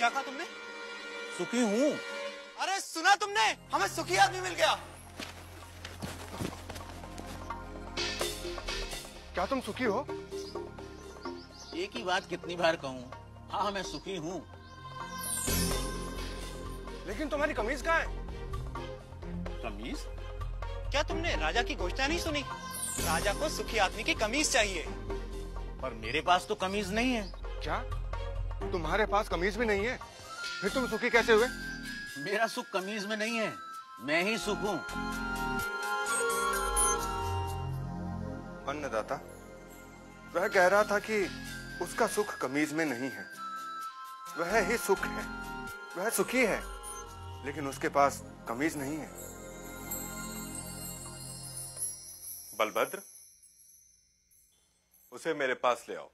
क्या कहा तुमने? सुखी हूँ। अरे सुना तुमने, हमें सुखी आदमी मिल गया। क्या तुम सुखी हो? एक ही बात कितनी बार कहूँ? हाँ मैं सुखी हूँ। लेकिन तुम्हारी कमीज कहाँ है? कमीज? क्या तुमने राजा की घोषणा नहीं सुनी? राजा को सुखी आदमी की कमीज चाहिए। पर मेरे पास तो कमीज नहीं है। क्या तुम्हारे पास कमीज भी नहीं है? फिर तुम सुखी कैसे हुए? मेरा सुख कमीज में नहीं है, मैं ही सुख हूँ। अन्नदाता, वह कह रहा था कि उसका सुख कमीज में नहीं है, वह ही सुख है। वह सुखी है, लेकिन उसके पास कमीज नहीं है। बलभद्र, उसे मेरे पास ले आओ।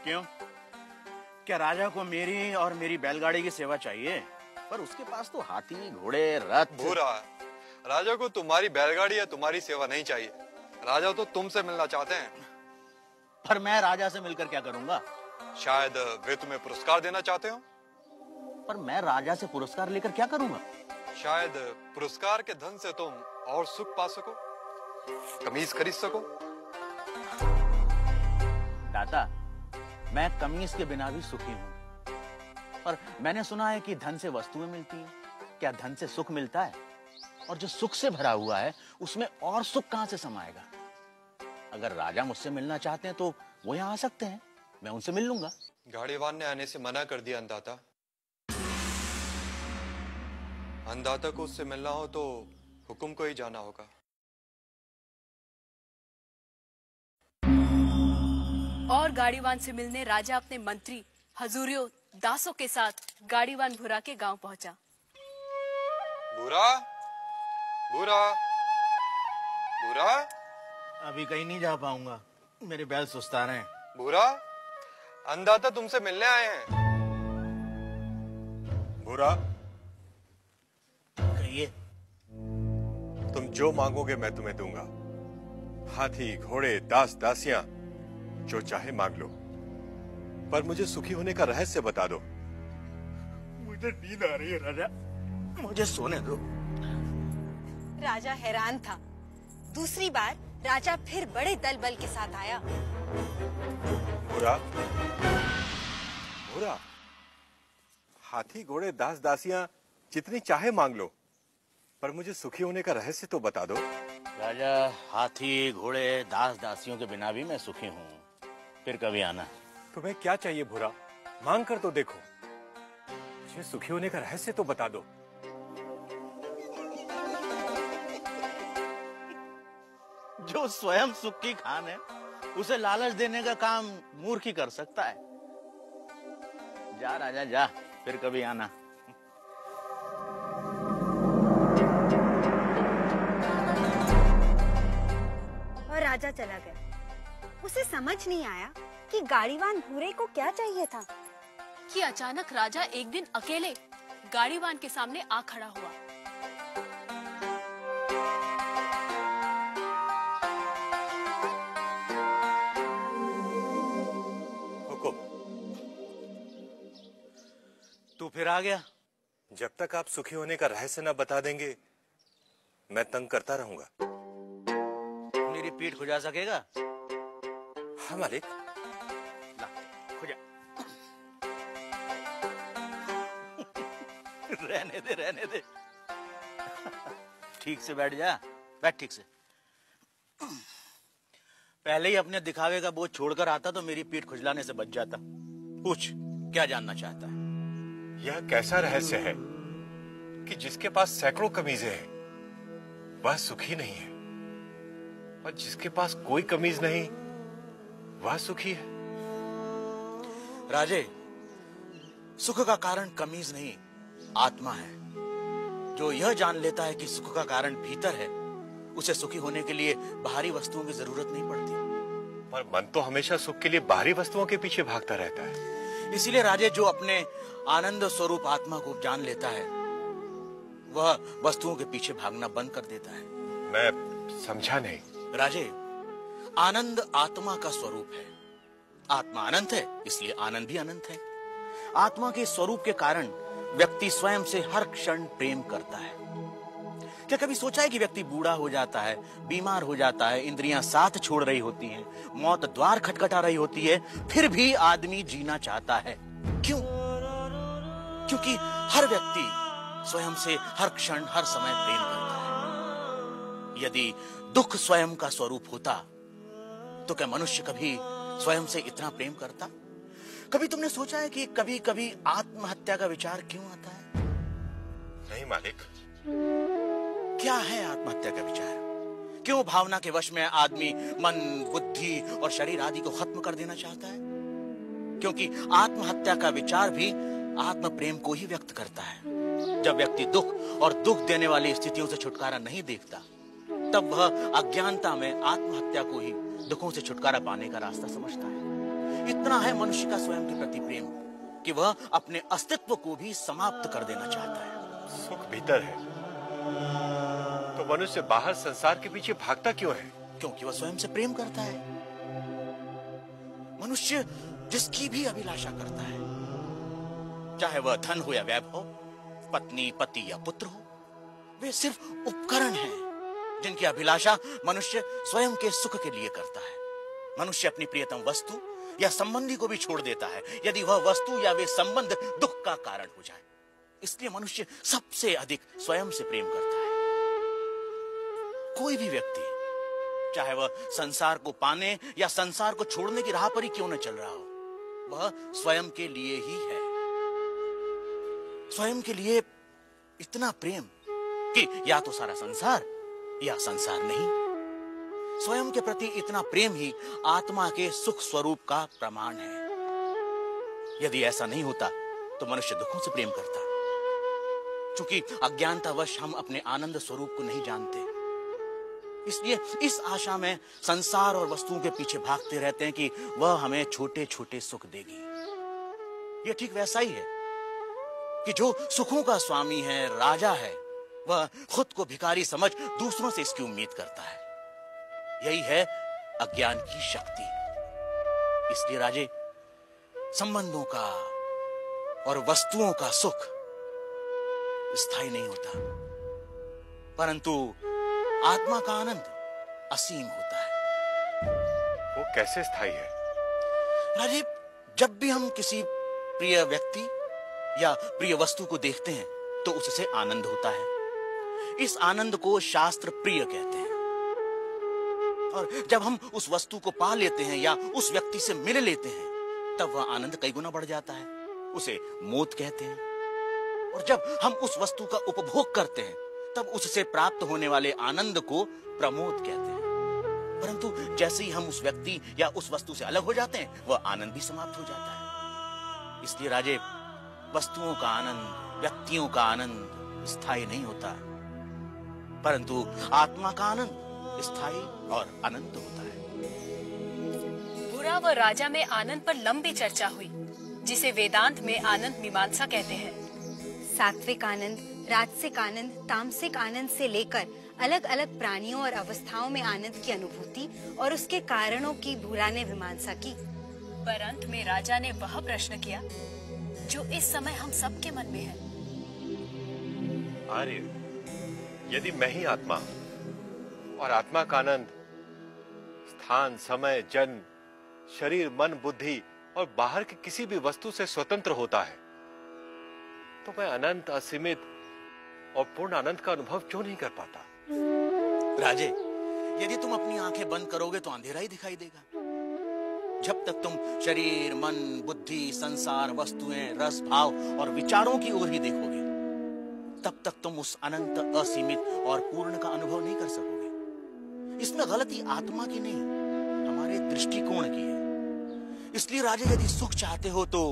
क्यों? क्या राजा को मेरी और मेरी बैलगाड़ी की सेवा चाहिए? पर उसके पास तो हाथी, घोड़े, रथ। भूरा, राजा को तुम्हारी बैलगाड़ी या तुम्हारी सेवा नहीं चाहिए। राजा तो तुमसे मिलना चाहते हैं। पर मैं राजा से मिलकर क्या करूंगा? शायद वे तुम्हें पुरस्कार देना चाहते हो। पर मैं राजा से पुरस्कार लेकर क्या करूंगा? शायद पुरस्कार के धन से तुम और सुख पा सको, कमीज खरीद सको। दाता, मैं कमीज के बिना भी सुखी हूँ। पर मैंने सुना है कि धन से वस्तुएं मिलती हैं। क्या धन से सुख मिलता है? और जो सुख से भरा हुआ है उसमें और सुख कहां से समाएगा? अगर राजा मुझसे मिलना चाहते हैं तो वो यहाँ आ सकते हैं, मैं उनसे मिल लूंगा। गाड़ीवान ने आने से मना कर दिया अन्नदाता। अन्नदाता को उससे मिलना हो तो हुकुम को ही जाना होगा। और गाड़ीवान से मिलने राजा अपने मंत्री हजूरियों दासों के साथ गाड़ीवान भूरा के गांव पहुंचा। भूरा, भूरा, भूरा। अभी कहीं नहीं जा पाऊंगा, मेरे बैल सुस्ता रहे हैं। भूरा, अन्नदाता तुमसे मिलने आए हैं। भूरा, कहिए। तुम जो मांगोगे मैं तुम्हें दूंगा। हाथी, घोड़े, दास, दासियां, जो चाहे मांग लो। पर मुझे सुखी होने का रहस्य बता दो। मुझे नींद आ रही है राजा, मुझे सोने दो। राजा हैरान था। दूसरी बार राजा फिर बड़े दल बल के साथ आया। भूरा, भूरा, हाथी, घोड़े, दास, दासियां जितनी चाहे मांग लो, पर मुझे सुखी होने का रहस्य तो बता दो। राजा, हाथी, घोड़े, दास, दासियों के बिना भी मैं सुखी हूँ। फिर कभी आना। तुम्हें क्या चाहिए भूरा? मांग कर तो देखो। मुझे सुखी होने का रहस्य तो बता दो। जो स्वयं सुख की खान है उसे लालच देने का काम मूर्ख ही कर सकता है। जा राजा जा, फिर कभी आना। और राजा चला गया। उसे समझ नहीं आया कि गाड़ीवान भूरे को क्या चाहिए था। कि अचानक राजा एक दिन अकेले गाड़ीवान के सामने आ खड़ा हुआ। हुकुम। तू फिर आ गया? जब तक आप सुखी होने का रहस्य न बता देंगे मैं तंग करता रहूंगा। मेरी पीठ खुजा सकेगा? हाँ मालिक। ला, खुजा। रहने दे, रहने दे। ठीक से बैठ जा, बैठ ठीक से। पहले ही अपने दिखावे का बोझ छोड़कर आता तो मेरी पीठ खुजलाने से बच जाता। पूछ, क्या जानना चाहता है? यह कैसा रहस्य है कि जिसके पास सैकड़ों कमीजें हैं वह सुखी नहीं है, और जिसके पास कोई कमीज नहीं वह सुखी है? राजे, सुख का कारण कमीज नहीं, आत्मा है। जो यह जान लेता है कि सुख का कारण भीतर है, उसे सुखी होने के लिए बाहरी वस्तुओं की जरूरत नहीं पड़ती। पर मन तो हमेशा सुख के लिए बाहरी वस्तुओं के पीछे भागता रहता है। इसीलिए राजे, जो अपने आनंद स्वरूप आत्मा को जान लेता है वह वस्तुओं के पीछे भागना बंद कर देता है। मैं समझा नहीं। राजे, आनंद आत्मा का स्वरूप है। आत्मा अनंत है, इसलिए आनंद भी अनंत है। आत्मा के स्वरूप के कारण व्यक्ति स्वयं से हर क्षण प्रेम करता है। क्या कभी सोचा है कि व्यक्ति बूढ़ा हो जाता है, बीमार हो जाता है, इंद्रियां साथ छोड़ रही होती हैं, मौत द्वार खटखटा रही होती है, फिर भी आदमी जीना चाहता है? क्यों? क्योंकि हर व्यक्ति स्वयं से हर क्षण हर समय प्रेम करता है। यदि दुख स्वयं का स्वरूप होता तो क्या मनुष्य कभी स्वयं से इतना प्रेम करता? कभी तुमने सोचा है कि कभी कभी आत्महत्या का विचार क्यों आता है? नहीं मालिक। क्या है आत्महत्या का विचार? क्यों भावना के वश में आदमी मन, बुद्धि और शरीर आदि को खत्म कर देना चाहता है? क्योंकि आत्महत्या का विचार भी आत्म प्रेम को ही व्यक्त करता है। जब व्यक्ति दुख और दुख देने वाली स्थितियों से छुटकारा नहीं देखता, तब वह अज्ञानता में आत्महत्या को ही दुखों से छुटकारा पाने का रास्ता समझता है। इतना है मनुष्य का स्वयं के प्रति प्रेम कि वह अपने अस्तित्व को भी समाप्त कर देना चाहता है। सुख भीतर है तो मनुष्य बाहर संसार के पीछे भागता क्यों है? क्योंकि वह स्वयं से प्रेम करता है। मनुष्य जिसकी भी अभिलाषा करता है, चाहे वह धन हो या वैभव, पत्नी, पति या पुत्र हो, वे सिर्फ उपकरण हैं जिनकी अभिलाषा मनुष्य स्वयं के सुख के लिए करता है। मनुष्य अपनी प्रियतम वस्तु या संबंधी को भी छोड़ देता है यदि वह वस्तु या वे संबंध दुख का कारण हो जाए। इसलिए मनुष्य सबसे अधिक स्वयं से प्रेम करता है। कोई भी व्यक्ति, चाहे वह संसार को पाने या संसार को छोड़ने की राह पर ही क्यों न चल रहा हो, वह स्वयं के लिए ही है। स्वयं के लिए इतना प्रेम कि या तो सारा संसार या संसार नहीं। स्वयं के प्रति इतना प्रेम ही आत्मा के सुख स्वरूप का प्रमाण है। यदि ऐसा नहीं होता तो मनुष्य दुखों से प्रेम करता। क्योंकि अज्ञानतावश हम अपने आनंद स्वरूप को नहीं जानते, इसलिए इस आशा में संसार और वस्तुओं के पीछे भागते रहते हैं कि वह हमें छोटे छोटे सुख देगी। यह ठीक वैसा ही है कि जो सुखों का स्वामी है, राजा है, वह खुद को भिखारी समझ दूसरों से इसकी उम्मीद करता है। यही है अज्ञान की शक्ति। इसलिए राजे, संबंधों का और वस्तुओं का सुख स्थायी नहीं होता, परंतु आत्मा का आनंद असीम होता है। वो कैसे स्थायी है? राजे, जब भी हम किसी प्रिय व्यक्ति या प्रिय वस्तु को देखते हैं तो उससे आनंद होता है। इस आनंद को शास्त्र प्रिय कहते हैं। और जब हम उस वस्तु को पा लेते हैं या उस व्यक्ति से मिल लेते हैं, तब वह आनंद कई गुना बढ़ जाता है। उसे मोद कहते हैं। और जब हम उस वस्तु का उपभोग करते हैं, तब उससे प्राप्त होने वाले आनंद को प्रमोद कहते हैं। परंतु जैसे ही हम उस व्यक्ति या उस वस्तु से अलग हो जाते हैं, वह आनंद भी समाप्त हो जाता है। इसलिए राजे, वस्तुओं का आनंद, व्यक्तियों का आनंद स्थायी नहीं होता, परंतु आत्मा का आनंद स्थायी और अनंत होता है। बुरा व राजा में आनंद पर लंबी चर्चा हुई, जिसे वेदांत में आनंद मीमांसा कहते हैं। सात्विक आनंद, राजसिक आनंद, तामसिक आनंद से लेकर अलग अलग प्राणियों और अवस्थाओं में आनंद की अनुभूति और उसके कारणों की बुरा ने मीमांसा की। पर अंत में राजा ने वह प्रश्न किया जो इस समय हम सबके मन में है। आर्य, यदि मैं ही आत्मा और आत्मा का आनंद स्थान, समय, जन्म, शरीर, मन, बुद्धि और बाहर की किसी भी वस्तु से स्वतंत्र होता है, तो मैं अनंत, असीमित और पूर्ण आनंद का अनुभव क्यों नहीं कर पाता? राजे, यदि तुम अपनी आंखें बंद करोगे तो अंधेरा ही दिखाई देगा। जब तक तुम शरीर, मन, बुद्धि, संसार, वस्तुएं, रस, भाव और विचारों की ओर ही देखोगे, तब तक तुम उस अनंत, असीमित और पूर्ण का अनुभव नहीं कर सकोगे। इसमें गलती आत्मा की नहीं, हमारे दृष्टिकोण की है। इसलिए राजे, यदि सुख चाहते हो तो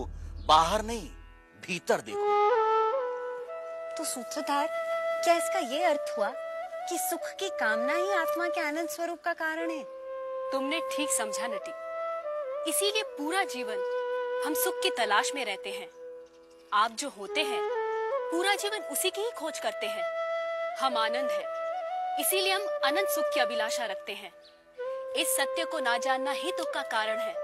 बाहर नहीं, भीतर देखो। तो सूत्रधार, क्या इसका ये अर्थ हुआ कि सुख की कामना ही आत्मा के आनंद स्वरूप का कारण है? तुमने ठीक समझा नटी। इसीलिए पूरा जीवन हम सुख की तलाश में रहते हैं। आप जो होते हैं, पूरा जीवन उसी की ही खोज करते हैं। हम आनंद है, इसीलिए हम अनंत सुख की अभिलाषा रखते हैं। इस सत्य को ना जानना ही दुख का कारण है।